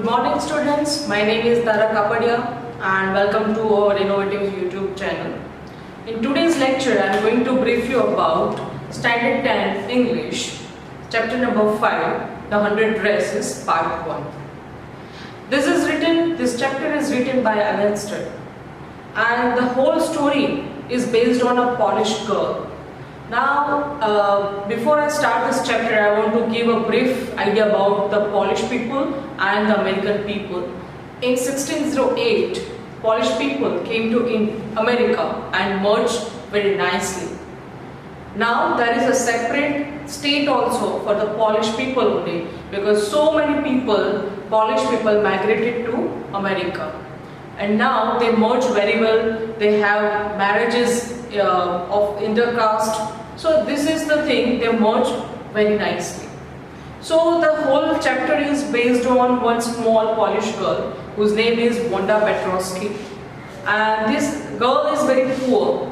morning students, my name is Tara Kapadia and welcome to our innovative YouTube channel. In today's lecture, I am going to brief you about Standard 10 English, chapter number 5, The 100 Dresses, part 1. This chapter is written by Alan Studd and the whole story is based on a Polish girl. Now, before I start this chapter, I want to give a brief idea about the Polish people and the American people. In 1608, Polish people came to America and merged very nicely. Now, there is a separate state also for the Polish people only because so many people, Polish people migrated to America. And now they merge very well, they have marriages of intercaste. So this is the thing, they merge very nicely. So the whole chapter is based on one small Polish girl whose name is Wanda Petrowski. And this girl is very poor.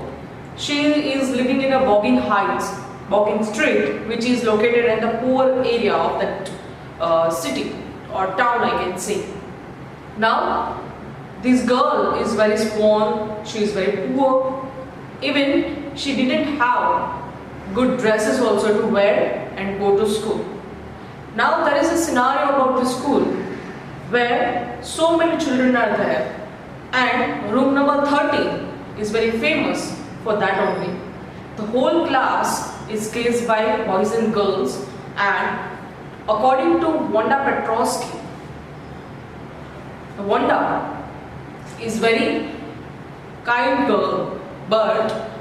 She is living in a Boggin Heights, Boggin Street, which is located in the poor area of that city or town, I can say. Now, this girl is very small, she is very poor. Even she didn't have good dresses also to wear and go to school. Now there is a scenario about the school where so many children are there and room number 13 is very famous for that only. The whole class is placed by boys and girls, and according to Wanda Petrowski, Wanda is very kind girl, but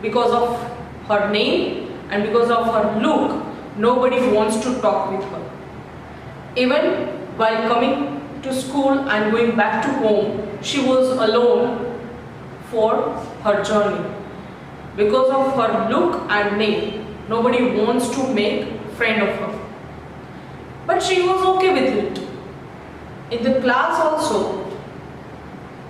because of her name and because of her look, nobody wants to talk with her. Even while coming to school and going back to home, she was alone for her journey. Because of her look and name, nobody wants to make friend of her. But she was okay with it. In the class also,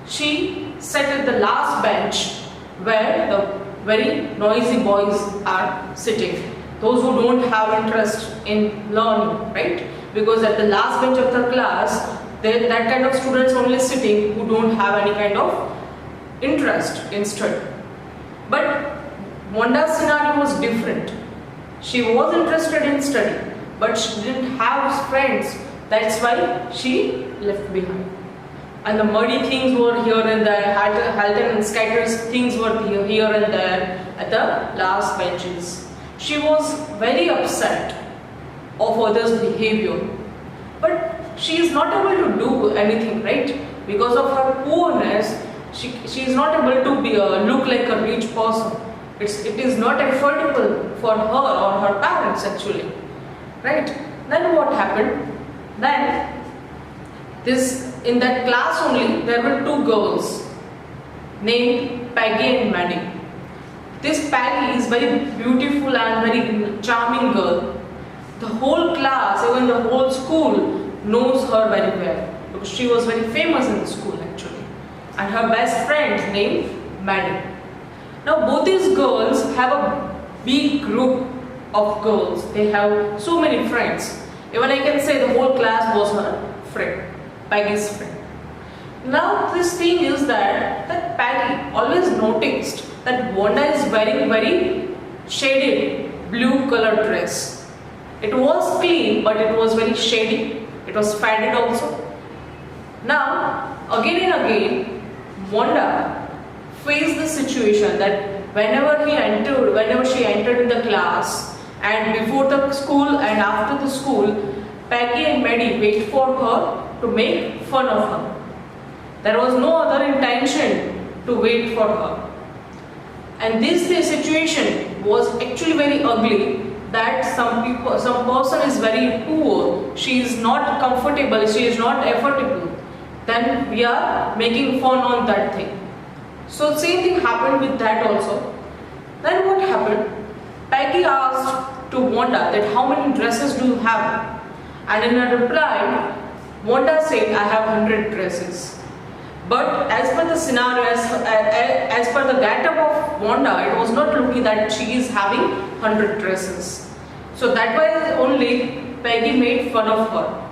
she sat at the last bench where the very noisy boys are sitting. Those who don't have interest in learning, right? Because at the last bench of the class, that kind of students only sitting who don't have any kind of interest in study. But Wanda's scenario was different. She was interested in study, but she didn't have friends. That's why she left behind. And the muddy things were here and there, Halton and Scatter's things were here and there at the last benches. She was very upset of others' behavior, but she is not able to do anything, right? Because of her poorness, she is not able to look like a rich person. It is not affordable for her or her parents actually, right? Then what happened? Then in that class only, there were two girls named Peggy and Maddie. This Peggy is very beautiful and very charming girl. The whole class, even the whole school knows her very well because she was very famous in the school actually. And her best friend named Maddie. Now both these girls have a big group of girls. They have so many friends. Even I can say the whole class was her friend. Peggy's friend. Now this thing is that Peggy always noticed that Wanda is wearing very shaded blue colored dress. It was clean but it was very shady. It was faded also. Now again and again Wanda faced the situation that whenever she entered in the class and before the school and after the school, Peggy and Maddie wait for her to make fun of her. There was no other intention to wait for her. And this situation was actually very ugly that some person is very poor, she is not comfortable, she is not affordable. Then we are making fun on that thing. So same thing happened with that also. Then what happened? Peggy asked to Wanda that how many dresses do you have? And in a reply, Wanda said, I have 100 dresses. But as per the scenario, as per the get-up of Wanda, it was not looking that she is having 100 dresses. So that was only Peggy made fun of her.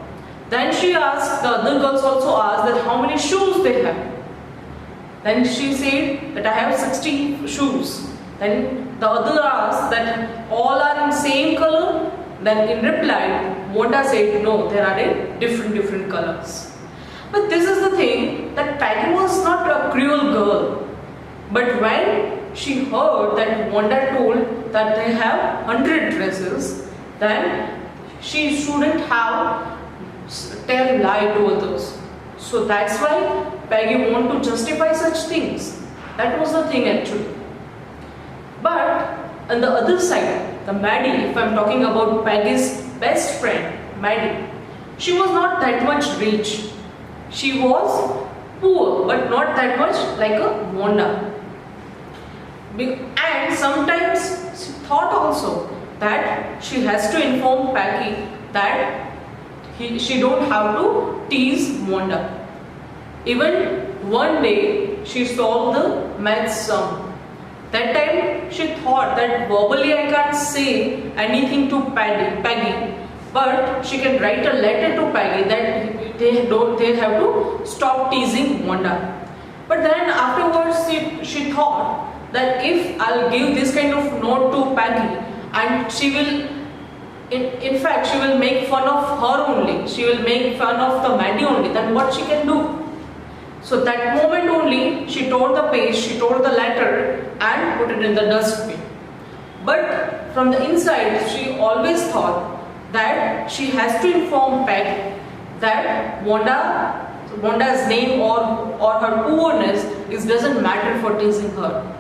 Then she asked, the other girls also asked that how many shoes they have. Then she said that I have 60 shoes. Then the other asked that all are in same color. Then in reply, Wanda said no, there are in different colors. But this is the thing, that Peggy was not a cruel girl. But when she heard that Wanda told that they have 100 dresses, then she shouldn't have tell lie to others. So that's why Peggy wanted to justify such things. That was the thing actually. But on the other side, the Maddie, if I'm talking about Peggy's best friend, Maddie, she was not that much rich. She was poor, but not that much like a Wanda. And sometimes she thought also that she has to inform Peggy that she don't have to tease Wanda. Even one day she solved the maths sum. That time she thought that verbally I can't say anything to Peggy, but she can write a letter to Peggy that they have to stop teasing Wanda. But then afterwards she thought that if I'll give this kind of note to Peggy, and she will in fact she will make fun of her only, she will make fun of the Maddie only, then what she can do? So that moment only she tore the page, she tore the letter and put it in the dustbin. But from the inside she always thought that she has to inform Peggy that Wanda's name or her poorness doesn't matter for teasing her.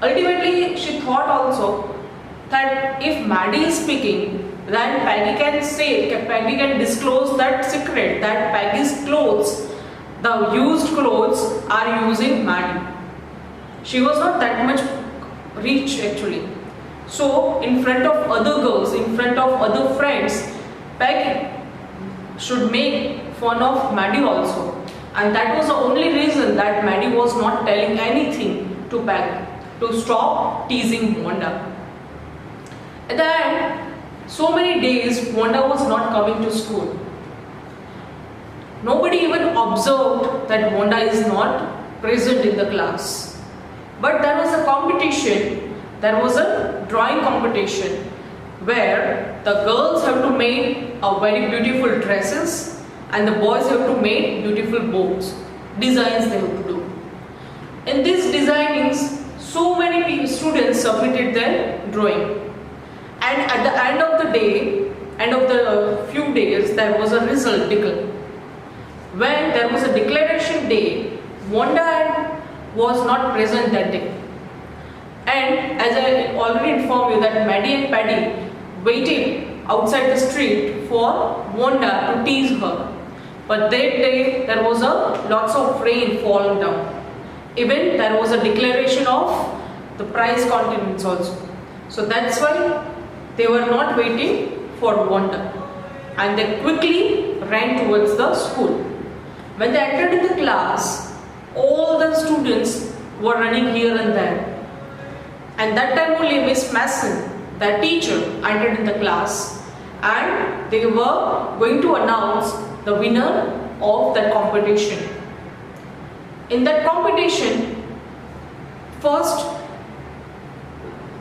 Ultimately she thought also that if Maddie is speaking, then Peggy can disclose that secret, that Peggy's clothes, the used clothes, are using Maddie. She was not that much rich actually. So in front of other girls, in front of other friends, Peggy should make fun of Maddie also. And that was the only reason that Maddie was not telling anything to Peggy, to stop teasing Wanda. At the end, so many days Wanda was not coming to school. Nobody even observed that Wanda is not present in the class. But there was a competition, there was a drawing competition where the girls have to make a very beautiful dresses and the boys have to make beautiful boats, designs they have to do. In these designings, so many students submitted their drawing. And at the end of the day, end of the few days, there was a result declared. When there was a declaration day, Wanda was not present that day. And as I already informed you that Maddie and Paddy waited outside the street for Wanda to tease her. But that day there was lots of rain falling down. Even there was a declaration of the prize continents also. So that's why they were not waiting for Wanda. And they quickly ran towards the school. When they entered in the class, all the students were running here and there. And that time only Miss Mason, the teacher, entered in the class and they were going to announce the winner of that competition. In that competition, first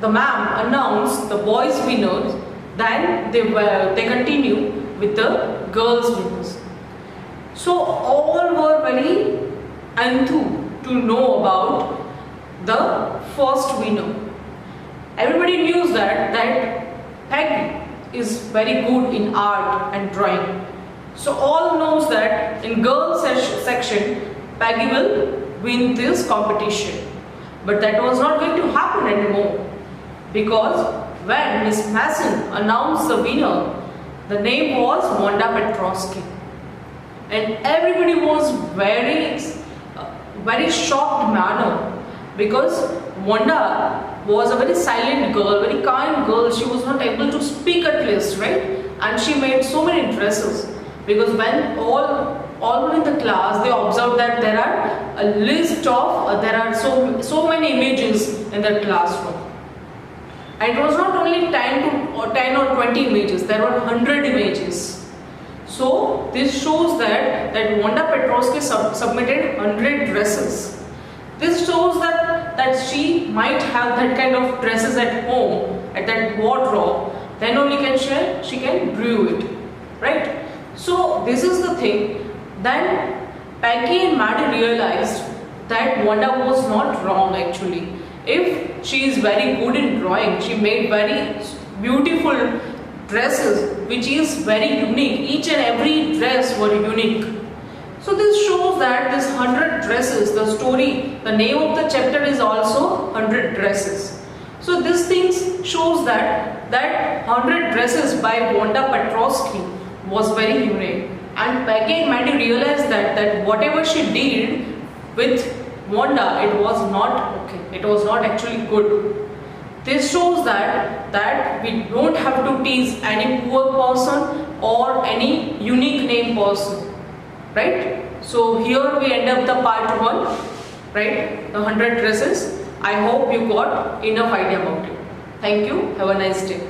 the ma'am announced the boys winners, then they continue with the girls winners. So all were very enthused to know about the first winner. Everybody knew that Peggy is very good in art and drawing. So all knows that in girls section, Peggy will win this competition. But that was not going to happen anymore. Because when Miss Mason announced the winner, the name was Wanda Petrosky. And everybody was very shocked manner, because Wanda was a very silent girl, very kind girl. She was not able to speak at least, right? And she made so many dresses, because when all were in the class, they observed that there are a list of there are so many images in that classroom. And it was not only 10 or 20 images, there were 100 images. So this shows that Wanda Petrovsky submitted 100 dresses. This shows that she might have that kind of dresses at home, at that wardrobe. Then only she can brew it, right? So this is the thing. Then Peggy and Maddie realized that Wanda was not wrong actually. If she is very good in drawing, she made very beautiful dresses which is very unique. Each and every dress were unique. So this shows that this 100 dresses, the story, the name of the chapter is also 100 dresses. So this things shows that 100 dresses by Wanda Petrovsky was very unique. And Peggy and Maddie realized that whatever she did with Wanda, it was not okay. It was not actually good. This shows that we don't have to tease any poor person or any unique name person. Right? So here we end up the part 1, right? The 100 dresses. I hope you got enough idea about it. Thank you. Have a nice day.